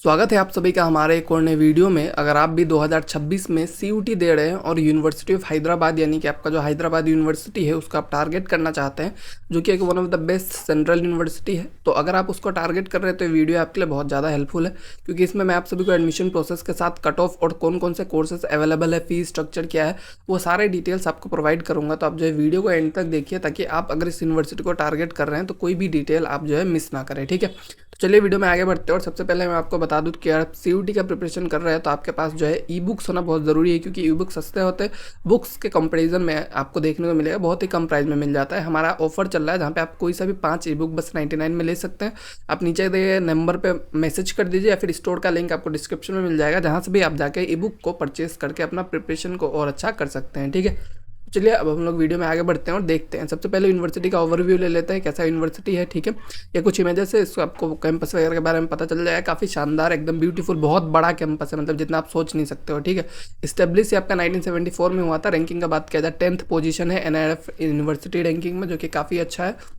स्वागत है आप सभी का हमारे एक और नए वीडियो में। अगर आप भी 2026 में सीयूटी दे रहे हैं और यूनिवर्सिटी ऑफ हैदराबाद यानी कि आपका जो हैदराबाद यूनिवर्सिटी है उसका आप टारगेट करना चाहते हैं, जो कि एक one of the best central university है, तो अगर आप उसको टारगेट कर रहे हैं तो ये वीडियो आपके लिए बहुत ज़्यादा हेल्पफुल है, क्योंकि इसमें मैं आप सभी को एडमिशन प्रोसेस के साथ कट ऑफ और कौन कौन से कोर्सेज अवेलेबल है, फीस स्ट्रक्चर क्या है, वो सारे डिटेल्स आपको प्रोवाइड करूँगा। तो आप जो है वीडियो को एंड तक देखिए, ताकि आप अगर इस यूनिवर्सिटी को टारगेट कर रहे हैं तो कोई भी डिटेल आप जो है मिस ना करें। ठीक है, तो चलिए वीडियो में आगे बढ़ते हैं। और सबसे पहले मैं आपको बता दूं कि आप सीयूटी का प्रिपरेशन कर रहे हैं तो आपके पास जो है ई बुक्स होना बहुत ज़रूरी है, क्योंकि ई बुक्स सस्ते होते हैं। बुक्स के कंपैरिजन में आपको देखने को मिलेगा बहुत ही कम प्राइस में मिल जाता है। हमारा ऑफर चल रहा है जहाँ पे आप कोई सा भी 5 ई बुक बस 99 में ले सकते हैं। आप नीचे दिए नंबर पे मैसेज कर दीजिए या फिर स्टोर का लिंक आपको डिस्क्रिप्शन में मिल जाएगा, जहाँ से भी आप जाके ई बुक को परचेस करके अपना प्रिपरेशन को और अच्छा कर सकते हैं। ठीक है, चलिए अब हम लोग वीडियो में आगे बढ़ते हैं और देखते हैं। सबसे पहले यूनिवर्सिटी का ओवरव्यू ले लेते हैं, कैसा यूनिवर्सिटी है। ठीक है, ये कुछ इमेजेस है, इसको आपको कैंपस वगैरह के बारे में पता चल जाएगा। काफ़ी शानदार, एकदम ब्यूटीफुल, बहुत बड़ा कैंपस है, मतलब जितना आप सोच नहीं सकते हो। ठीक है, इस्टेब्लिश आपका 1974 में हुआ था। रैंकिंग का बात किया जाए 10th पोजीशन है NIRF यूनिवर्सिटी रैंकिंग में, जो कि काफ़ी अच्छा है।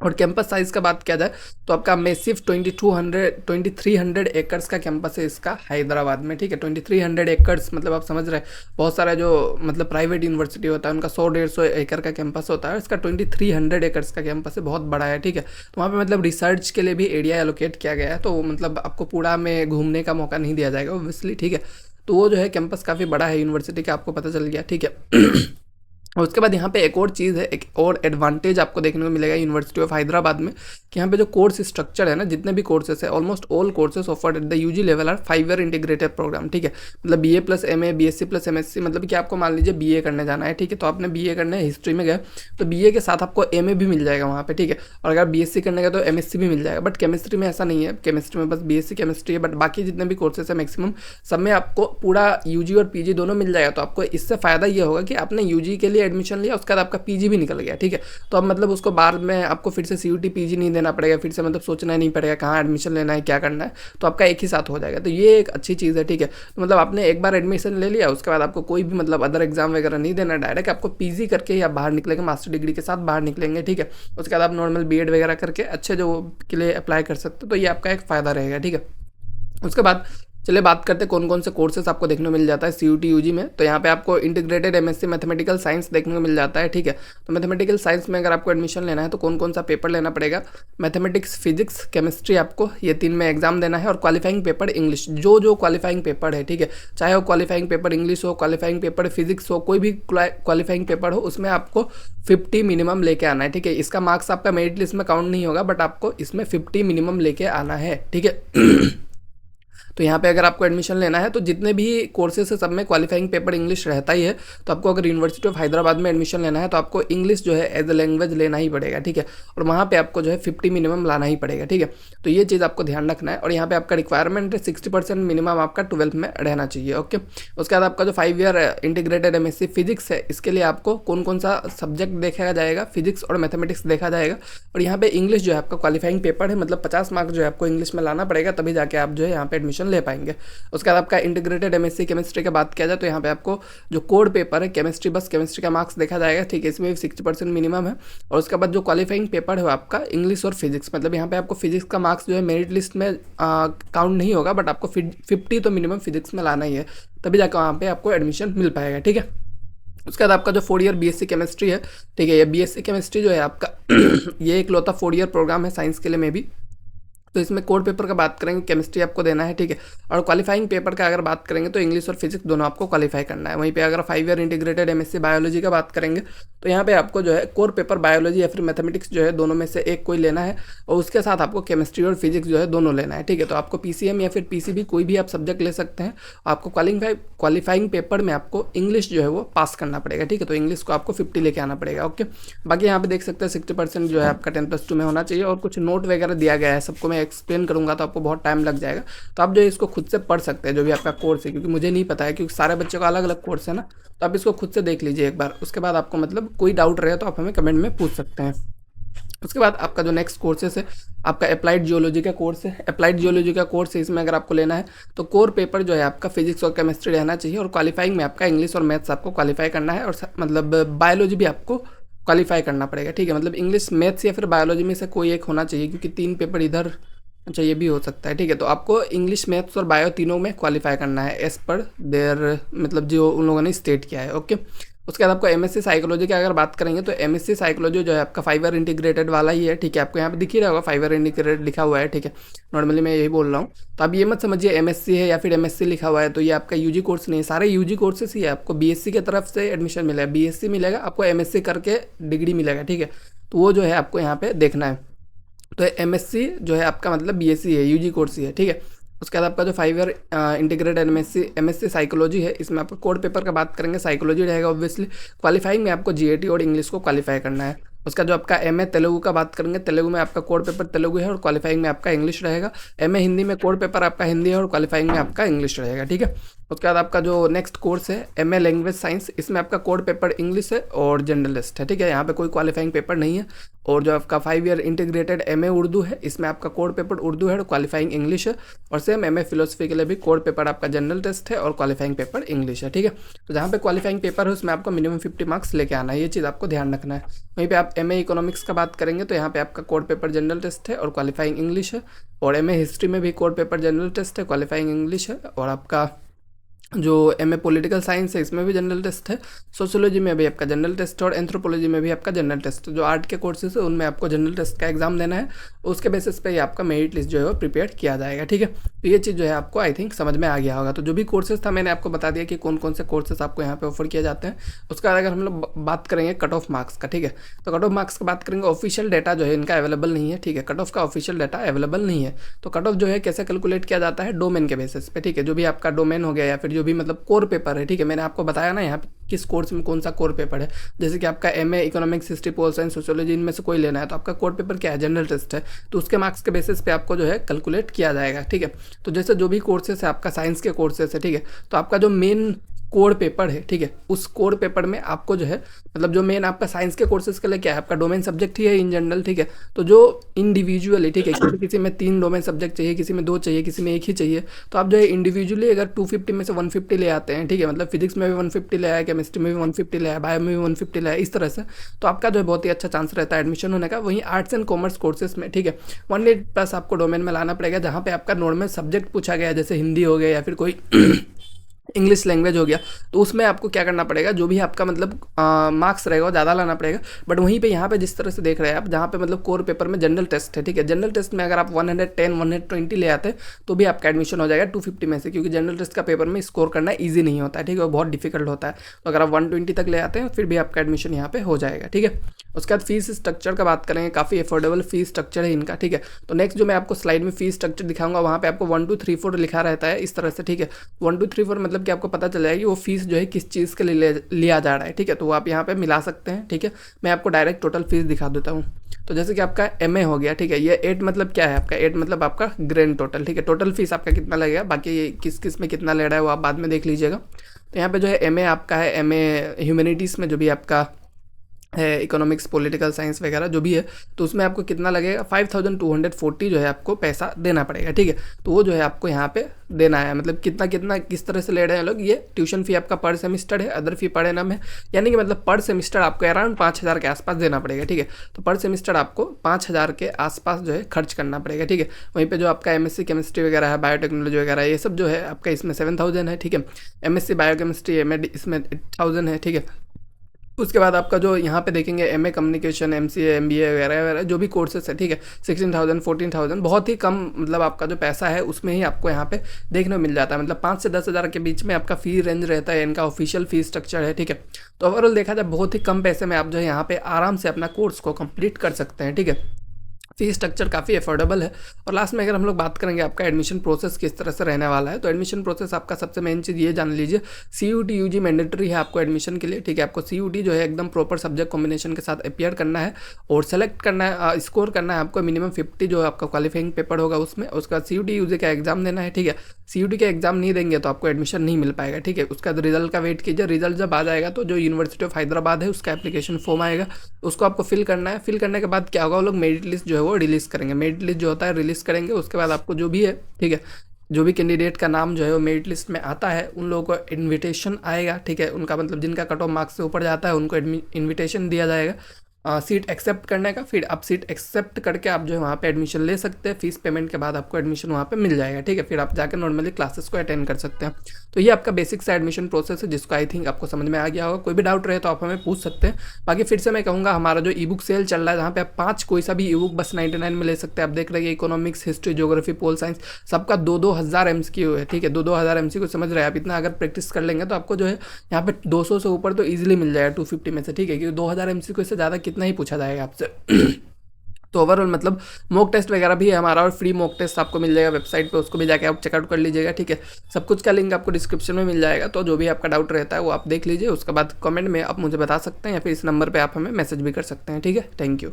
और कैंपस साइज़ का बात किया जाए तो आपका मेसिव 2300 एकर्स का कैंपस है इसका हैदराबाद में। ठीक है, 2300 एकर्स मतलब आप समझ रहे हैं, बहुत सारा जो मतलब प्राइवेट यूनिवर्सिटी होता है उनका 100-150 एकड़ का कैंपस होता है, इसका 2300 एकर्स का कैंपस है, बहुत बड़ा है। ठीक है, तो वहाँ पे मतलब रिसर्च के लिए भी एरिया एलोकेट किया गया है, तो मतलब आपको पूरा में घूमने का मौका नहीं दिया जाएगा ऑब्वियसली। ठीक है, तो वो जो है कैंपस काफ़ी बड़ा है यूनिवर्सिटी का, आपको पता चल गया। ठीक है और उसके बाद यहाँ पे एक और चीज़ है, एक और एडवांटेज आपको देखने को मिलेगा यूनिवर्सिटी ऑफ हैदराबाद में, कि यहाँ पे जो कोर्स स्ट्रक्चर है ना, जितने भी कोर्सेस है, almost all courses offered at the UG level are 5 year integrated program. ठीक है, मतलब BA + MA, BSc + MSc, मतलब कि आपको मान लीजिए BA करने जाना है। ठीक है, तो आपने BA करने हिस्ट्री में गए तो BA के साथ आपको MA भी मिल जाएगा वहाँ पे। ठीक है, और अगर BSc करने गए तो MSc भी मिल जाएगा। बट केमिस्ट्री में ऐसा नहीं है, केमिस्ट्री में बस BSc केमिस्ट्री है, बट बाकी जितने भी कोर्सेस है मैक्सिमम सब में आपको पूरा UG और PG दोनों मिल जाएगा। तो आपको इससे फ़ायदा ये होगा कि आपने UG के लिए एडमिशन लिया, उसके बाद आपका PG भी निकल गया। ठीक है, तो अब मतलब उसको बाद में आपको फिर से CUT PG नहीं देना पड़ेगा, फिर से मतलब सोचना नहीं पड़ेगा कहाँ एडमिशन लेना है, क्या करना है, तो आपका एक ही साथ हो जाएगा। तो ये एक अच्छी चीज़ है। ठीक है, तो मतलब आपने एक बार एडमिशन ले लिया, उसके बाद आपको कोई भी मतलब अदर एग्जाम वगैरह नहीं देना, डायरेक्ट आपको PG करके ही आप बाहर निकलेंगे, मास्टर डिग्री के साथ बाहर निकलेंगे। ठीक है, उसके बाद आप नॉर्मल BEd वगैरह करके अच्छे जो के लिए अप्लाई कर सकते हो, तो ये आपका एक फ़ायदा रहेगा। ठीक है, उसके बाद चलिए बात करते हैं कौन कौन से कोर्सेज आपको देखने को मिल जाता है CUT UG में। तो यहाँ पे आपको इंटीग्रेटेड MSc मैथमेटिकल साइंस देखने को मिल जाता है। ठीक है, तो मैथमेटिकल साइंस में अगर आपको एडमिशन लेना है तो कौन कौन सा पेपर लेना पड़ेगा, मैथमेटिक्स, फिजिक्स, केमिस्ट्री, आपको ये 3 में एग्जाम देना है, और क्वालिफाइंग पेपर इंग्लिश, जो क्वालिफाइंग पेपर है। ठीक है, चाहे वो क्वालिफाइंग पेपर इंग्लिश हो, क्वालिफाइंग पेपर फिजिक्स हो, कोई भी क्वालिफाइंग पेपर हो, उसमें आपको 50 मिनिमम लेके आना है। ठीक है, इसका मार्क्स आपका मेरिट लिस्ट में काउंट नहीं होगा, बट आपको इसमें 50 मिनिमम लेके आना है। ठीक है तो यहाँ पे अगर आपको एडमिशन लेना है तो जितने भी कोर्सेस है सब में क्वालिफाइंग पेपर इंग्लिश रहता ही है। तो आपको अगर यूनिवर्सिटी ऑफ हैदराबाद में एडमिशन लेना है तो आपको इंग्लिश जो है एज ए लैंग्वेज लेना ही पड़ेगा। ठीक है, और वहाँ पे आपको जो है 50 मिनिमम लाना ही पड़ेगा। ठीक है, तो ये चीज़ आपको ध्यान रखना है। और यहाँ पे आपका रिक्वायरमेंट है 60% मिनिमम आपका 12th में रहना चाहिए। ओके, उसके बाद आपका जो 5 ईयर इंटीग्रेटेड MSc फिजिक्स है, इसके लिए आपको कौन कौन सा सब्जेक्ट देखा जाएगा, फिजिक्स और मैथमेटिक्स देखा जाएगा। और यहाँ पे इंग्लिश जो है आपका क्वालिफाइंग पेपर है, मतलब 50 मार्क्स जो है आपको इंग्लिश में लाना पड़ेगा, तभी जाके आप जो है यहाँ पे एडमिशन ले पाएंगे। उसके बाद आपका इंटीग्रेटेड MSc केमिस्ट्री की बात किया जाए तो यहाँ पे आपको जो कोड पेपर है केमिस्ट्री, बस केमिस्ट्री का मार्क्स देखा जाएगा। ठीक है, इसमें भी 60% मिनिमम है। और उसके बाद जो क्वालिफाइंग पेपर है आपका इंग्लिश और फिजिक्स, मतलब यहाँ पे आपको फिजिक्स का मार्क्स जो है मेरिट लिस्ट में काउंट नहीं होगा, बट आपको 50 तो मिनिमम फिजिक्स में लाना ही है, तभी जाकर वहाँ पे आपको एडमिशन मिल पाएगा। ठीक है, उसके बाद आपका जो 4 ईयर BSc केमिस्ट्री है, ठीक है, ये BSc केमिस्ट्री जो है आपका ये एक लौता 4 ईयर प्रोग्राम है साइंस के लिए में भी। तो इसमें कोड पेपर का बात करेंगे, केमिस्ट्री आपको देना है। ठीक है, और क्वालिफाइंग पेपर का अगर बात करेंगे तो इंग्लिश और फिजिक्स दोनों आपको क्वालिफाई करना है। वहीं पे अगर 5 ईयर इंटीग्रेटेड MSc बायोलॉजी का बात करेंगे तो यहाँ पे आपको जो है कोर पेपर बायोलॉजी या फिर मैथमेटिक्स जो है दोनों में से एक कोई लेना है, और उसके साथ आपको केमिस्ट्री और फिजिक्स जो है दोनों लेना है। ठीक है, तो आपको PCM या फिर PCB कोई भी आप सब्जेक्ट ले सकते हैं। आपको क्वालिफाइंग पेपर में आपको इंग्लिश जो है वो पास करना पड़ेगा। ठीक है, तो इंग्लिश को आपको 50 लेके आना पड़ेगा। ओके, बाकी यहाँ पे देख सकते हैं 60% जो है आपका 10+2 में होना चाहिए, और कुछ नोट वगैरह दिया गया है, सबको मैं एक्सप्लेन करूँगा तो आपको बहुत टाइम लग जाएगा। तो आप जो है इसको खुद से पढ़ सकते हैं, जो भी आपका कोर्स है, क्योंकि मुझे नहीं पता है, क्योंकि सारे बच्चों का अलग अलग कोर्स है ना, तो आप इसको खुद से देख लीजिए एक बार। उसके बाद आपको मतलब कोई डाउट रहे तो आप हमें कमेंट में पूछ सकते हैं। उसके बाद आपका जो नेक्स्ट कोर्सेस है आपका अप्लाइड जियोलॉजी का कोर्स है। अप्लाइड जियोलॉजी का कोर्स है, इसमें अगर आपको लेना है तो कोर पेपर जो है आपका फिजिक्स और केमिस्ट्री रहना चाहिए, और क्वालिफाइंग में आपका इंग्लिश और मैथ्स आपको क्वालिफाई करना है, और मतलब बायोलॉजी भी आपको क्वालिफाई करना पड़ेगा। ठीक है, मतलब इंग्लिश, मैथ्स या फिर बायोलॉजी में से कोई एक होना चाहिए, क्योंकि 3 पेपर इधर अच्छा ये भी हो सकता है, ठीक है। तो आपको इंग्लिश, मैथ्स और बायो तीनों में क्वालिफाई करना है एज पर देयर, मतलब जो उन लोगों ने स्टेट किया है। ओके, उसके बाद आपको एमएससी साइकोलॉजी की अगर बात करेंगे तो एमएससी साइकोलॉजी जो है आपका फाइबर इंटीग्रेटेड वाला ही है, ठीक है। आपको यहाँ पे दिख ही रहा होगा फाइबर इंटीग्रेटेड लिखा हुआ है, ठीक है। नॉर्मली मैं यही बोल रहा हूँ, तो आप ये मत समझिए एमएससी है या फिर एमएससी लिखा हुआ है तो ये आपका यूजी कोर्स नहीं है, सारे यूजी कोर्सेस ही है। आपको बीएससी की तरफ से एडमिशन मिलेगा, बीएससी मिलेगा आपको, एमएससी करके डिग्री मिलेगा, ठीक है। तो वो जो है आपको यहाँ पे देखना है। तो एमएससी जो है आपका मतलब बीएससी है, यूजी कोर्स ही है, ठीक है। उसके बाद आपका जो 5 ईयर इंटीग्रेटेड एमएससी साइकोलॉजी है, इसमें आपको कोड पेपर का बात करेंगे साइकोलॉजी रहेगा ऑब्वियसली। क्वालिफाइंग में आपको जीएटी और इंग्लिश को क्वालिफाई करना है। उसका जो आपका एमए तेलुगु का बात करेंगे, तेलुगु में आपका कोड पेपर तेलुगु है और क्वालिफाइंग में आपका इंग्लिश रहेगा। एमए हिंदी में कोड पेपर आपका हिंदी है और क्वालिफाइंग में आपका इंग्लिश रहेगा, ठीक है। उसके बाद आपका जो नेक्स्ट कोर्स है एमए लैंग्वेज साइंस, इसमें आपका कोड पेपर इंग्लिश है और जनरलिस्ट है, ठीक है। यहाँ पे कोई क्वालिफाइंग पेपर नहीं है। और जो आपका 5 ईयर इंटीग्रेटेड एमए उर्दू है, इसमें आपका कोड पेपर उर्दू है और क्वालिफाइंग इंग्लिश है। और सेम एमए फिलोसफी के लिए भी कोड पेपर आपका जनरल टेस्ट है और क्वालिफाइंग पेपर इंग्लिश है, ठीक है। तो जहाँ पे क्वालिफाइंग पेपर है उसमें आपको मिनिमम 50 मार्क्स लेके आना है, ये चीज़ आपको ध्यान रखना है। वहीं पे आप एमए इकोनॉमिक्स का बात करेंगे तो यहाँ पे आपका कोड पेपर जनरल टेस्ट है और क्वालिफाइंग इंग्लिश है। और एमए हिस्ट्री में भी कोड पेपर जनरल टेस्ट है, क्वालिफाइंग इंग्लिश है। और आपका जो एमए पॉलिटिकल साइंस है इसमें भी जनरल टेस्ट है, सोशियोलॉजी में भी आपका जनरल टेस्ट है और एंथ्रोपोलॉजी में भी आपका जनरल टेस्ट है। जो आर्ट के कोर्सेज है उनमें आपको जनरल टेस्ट का एग्जाम देना है, उसके बेसिस पे ही आपका मेरिट लिस्ट जो है वो प्रिपेयर किया जाएगा, ठीक है। तो ये चीज़ जो है आपको आई थिंक समझ में आ गया होगा। तो जो भी कोर्सेज था मैंने आपको बता दिया कि कौन कौन से कोर्सेज आपको यहाँ पे ऑफर किए जाते हैं। उसका अगर हम लोग बात करेंगे कट ऑफ मार्क्स का, ठीक है, तो कट ऑफ मार्क्स की बात करेंगे, ऑफिशियल डाटा जो है इनका अवेलेबल नहीं है, ठीक है। कट ऑफ का ऑफिशियल डाटा अवेलेबल नहीं है। तो कट ऑफ जो है कैसे कैलकुलेट किया जाता है, डोमेन के बेसिस पे, ठीक है। जो भी आपका डोमेन हो गया या फिर जो भी मतलब कोर पेपर है, ठीक है, मैंने आपको बताया ना यहाँ पे किस कोर्स में कौन सा कोर पेपर है। जैसे कि आपका MA economics, history, pol science, sociology, इनमें से कोई लेना है तो आपका कोर पेपर क्या है, जनरल टेस्ट है। तो उसके मार्क्स के बेसिस पे आपको जो है कैलकुलेट किया जाएगा, ठीक है। तो जैसे जो भी कोर्सेस है आपका साइंस के कोर्सेस है, ठीक है, तो आपका जो मेन कोर पेपर है, ठीक है, उस कोर पेपर में आपको जो है मतलब जो मेन आपका साइंस के कोर्सेज के लिए क्या है, आपका डोमेन सब्जेक्ट ही है इन जनरल, ठीक है। तो जो इंडिविजुअली, ठीक है, किसी में 3 डोमेन सब्जेक्ट चाहिए, किसी में 2 चाहिए, किसी में 1 ही चाहिए, तो आप जो है इंडिविजुअली अगर 250 में से 150 ले आते हैं, ठीक है, मतलब फिजिक्स में भी 150 ले आया, केमिस्ट्री में भी 150 ले आया, बायो में भी 150 ले आया, इस तरह से, तो आपका जो है बहुत ही अच्छा चांस रहता है एडमिशन होने का। वहीं आर्ट्स एंड कॉमर्स कोर्सेज में, ठीक है, 180+ आपको डोमेन में लाना पड़ेगा, जहाँ पे आपका नॉर्मल सब्जेक्ट पूछा गया जैसे हिंदी हो गया या फिर कोई इंग्लिश लैंग्वेज हो गया, तो उसमें आपको क्या करना पड़ेगा, जो भी आपका मतलब मार्क्स रहेगा वो ज़्यादा लाना पड़ेगा। बट वहीं पे यहाँ पे जिस तरह से देख रहे हैं आप, जहाँ पे मतलब कोर पेपर में जनरल टेस्ट है, ठीक है, जनरल टेस्ट में अगर आप 110 120 ले आते हैं तो भी आपका एडमिशन हो जाएगा 250 में से, क्योंकि जनरल टेस्ट का पेपर में स्कोर करना ईजी नहीं होता है, ठीक है, वो बहुत डिफिकल्ट होता है। तो अगर आप 120 तक ले आते हैं फिर भी आपका एडमिशन यहाँ पे हो जाएगा, ठीक है। उसके बाद फीस स्ट्रक्चर का बात करेंगे, काफ़ी अफोर्डेबल फीस स्ट्रक्चर है इनका, ठीक है। तो नेक्स्ट जो मैं आपको स्लाइड में फीस स्ट्रक्चर दिखाऊंगा वहाँ पे आपको 1 2 3 4 लिखा रहता है इस तरह से, ठीक है। 1 2 3 4 मतलब कि आपको पता चल जाएगा कि वो फीस जो है किस चीज़ के लिए लिया जा रहा है, ठीक है। तो वो आप यहाँ पे मिला सकते हैं, ठीक है। मैं आपको डायरेक्ट टोटल फीस दिखा देता हूँ। तो जैसे कि आपका एमए हो गया, ठीक है, ये 8 मतलब क्या है आपका, 8 मतलब आपका ग्रैंड टोटल, ठीक है। टोटल फीस आपका कितना लगेगा, बाकी ये किस किस में कितना ले रहा है वो आप बाद में देख लीजिएगा। तो यहाँ पे जो है एमए आपका है, एमए ह्यूमैनिटीज़ में जो भी आपका है, इकोनॉमिक्स, पॉलिटिकल साइंस वगैरह जो भी है, तो उसमें आपको कितना लगेगा, 5240 जो है आपको पैसा देना पड़ेगा, ठीक है। तो वो जो है आपको यहाँ पे देना है, मतलब कितना कितना किस तरह से ले रहे हैं लोग, ये ट्यूशन फी आपका पर सेमिस्टर है, अदर फी पर एनम है, यानी कि मतलब पर सेमिस्टर आपको अराउंड 5000 के आसपास देना पड़ेगा, ठीक है। तो पर सेमिस्टर आपको 5000 के आसपास जो है खर्च करना पड़ेगा, ठीक है। वहीं पे जो आपका एमएससी केमिस्ट्री वगैरह है, बायोटेक्नोलॉजी वगैरह, ये सब जो है आपका इसमें 7000 है, ठीक है। एमएससी बायोकेमिस्ट्री एमए इसमें 8000 है, ठीक है। उसके बाद आपका जो यहाँ पे देखेंगे एमए कम्युनिकेशन, एमसीए, एमबीए वगैरह वगैरह जो भी कोर्सेस है, ठीक है, 16,000 14,000, बहुत ही कम मतलब आपका जो पैसा है उसमें ही आपको यहाँ पे देखने को मिल जाता है। मतलब 5 से 10,000 के बीच में आपका फी रेंज रहता है, इनका ऑफिशियल फी स्ट्रक्चर है, ठीक है। तो ओवरऑल देखा जाए बहुत ही कम पैसे में आप जो है यहाँ पे आराम से अपना कोर्स को कंप्लीट कर सकते हैं, ठीक है। फी स्ट्रक्चर काफ़ी अफोर्डेबल है। और लास्ट में अगर हम लोग बात करेंगे आपका एडमिशन प्रोसेस किस तरह से रहने वाला है, तो एडमिशन प्रोसेस आपका सबसे मेन चीज़ ये जान लीजिए, सीयूटी यूजी मैंडेटरी है आपको एडमिशन के लिए, ठीक है। आपको सीयूटी जो है एकदम प्रॉपर सब्जेक्ट कॉम्बिनेशन के साथ अपियर करना है और सेलेक्ट करना है, स्कोर करना है आपको मिनिमम 50 जो आपका क्वालिफाइंग पेपर होगा उसमें। उसका सीयूटी यूजी का एग्जाम देना है, ठीक है। सीयूटी का एग्जाम नहीं देंगे तो आपको एडमिशन नहीं मिल पाएगा, ठीक है। उसका रिजल्ट का वेट कीजिए, रिजल्ट जब आ जाएगा तो जो यूनिवर्सिटी ऑफ हैदराबाद है उसका एप्लीकेशन फॉर्म आएगा, उसको आपको फिल करना है। फिल करने के बाद क्या होगा, वो लोग मेरिट लिस्ट जो है वो रिलीज़ करेंगे, मेरिट लिस्ट जो होता है रिलीज़ करेंगे। उसके बाद आपको जो भी है, ठीक है, जो भी कैंडिडेट का नाम जो है वो मेरिट लिस्ट में आता है उन लोगों को इन्विटेशन आएगा, ठीक है। उनका मतलब जिनका कट ऑफ मार्क्स से ऊपर जाता है उनको इन्विटेशन दिया जाएगा। सीट एक्सेप्ट करने का, फिर आप सीट एक्सेप्ट करके आप जो है वहाँ पे एडमिशन ले सकते हैं। फीस पेमेंट के बाद आपको एडमिशन वहाँ पे मिल जाएगा, ठीक है। फिर आप जाकर नॉर्मली क्लासेस को अटेंड कर सकते हैं। तो ये आपका बेसिक सा एडमिशन प्रोसेस है, जिसको आई थिंक आपको समझ में आ गया होगा। कोई भी डाउट रहे तो आप हमें पूछ सकते हैं। बाकी फिर से मैं कहूँगा, हमारा जो ई बुक सेल चल रहा है, जहाँ पे आप 5 कोई सा भी ई बुक बस 99 में ले सकते हैं। आप देख रहे हैं economics, history, geography, pol science, सबका 2-2 हज़ार MCQ है, ठीक है। 2-2 हज़ार MCQ समझ रहे हैं आप। इतना अगर प्रैक्टिस कर लेंगे तो आपको जो है यहाँ पे 200 से ऊपर तो ईजिली मिल जाएगा 250 में से, ठीक है। क्योंकि 2000 MCQ से ज़्यादा कितना ही पूछा जाएगा आपसे। तो ओवरऑल मतलब मॉक टेस्ट वगैरह भी है हमारा, और फ्री मॉक टेस्ट आपको मिल जाएगा वेबसाइट पे, उसको भी जाके आप चेकआउट कर लीजिएगा, ठीक है। सब कुछ का लिंक आपको डिस्क्रिप्शन में मिल जाएगा। तो जो भी आपका डाउट रहता है वो आप देख लीजिए, उसके बाद कमेंट में आप मुझे बता सकते हैं, या फिर इस नंबर पे आप हमें मैसेज भी कर सकते हैं, ठीक है। Thank you.